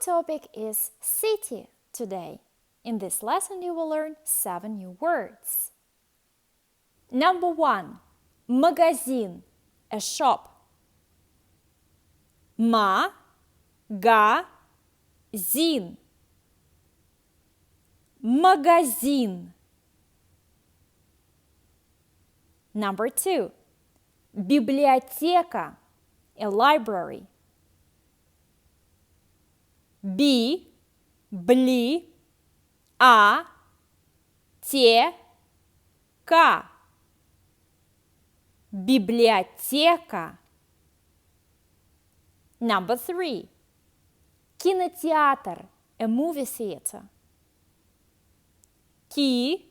topic is city today. In this lesson, you will learn 7 new words. Number 1. Magazine, a shop. Ma-ga-zin. Magazine. Number 2. Библиотека, a library. Би-бли-а-те-ка. Библиотека. Number 3. Кинотеатр, a movie theater. Ки-на-ти-атор.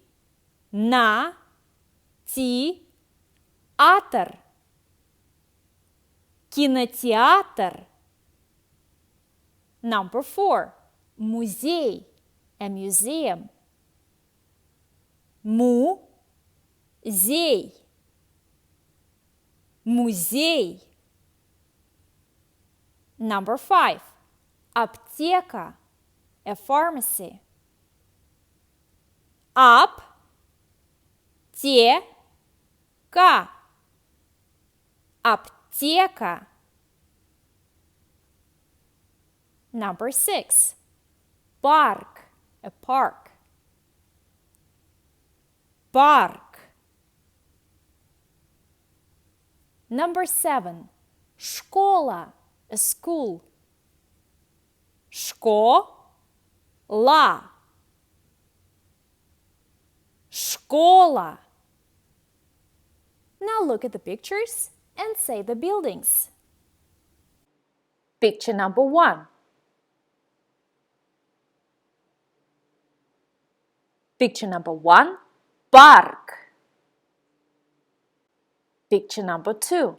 Кинотеатр. Number 4. Музей, a museum. Му-зей. Музей. Number 5. Аптека, a pharmacy. Ап-те-ка. Аптека. Number 6. Парк, a park. Парк. Number 7. Школа, a school. Школа. Школа. Now look at the pictures and say the buildings. Picture number 1. Picture number 1, парк. Picture number 2.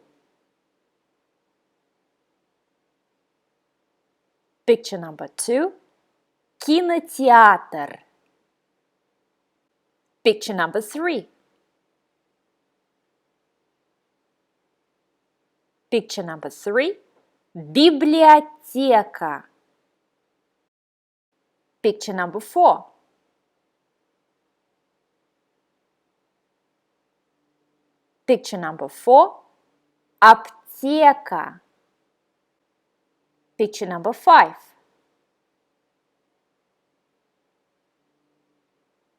Picture number 2, кинотеатр. Picture number 3. Picture number 3, библиотека. Picture number 4. Picture number 4, apt'Eka. Picture number 5.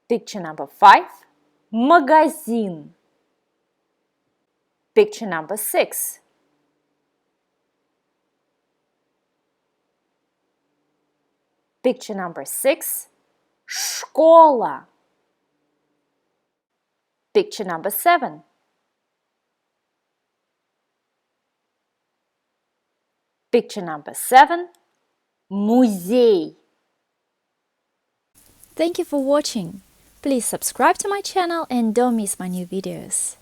Picture number 5, магазин. Picture number 6. Picture number 6, школа. Picture number 7. Picture number 7, музей. Thank you for watching. Please subscribe to my channel and don't miss my new videos.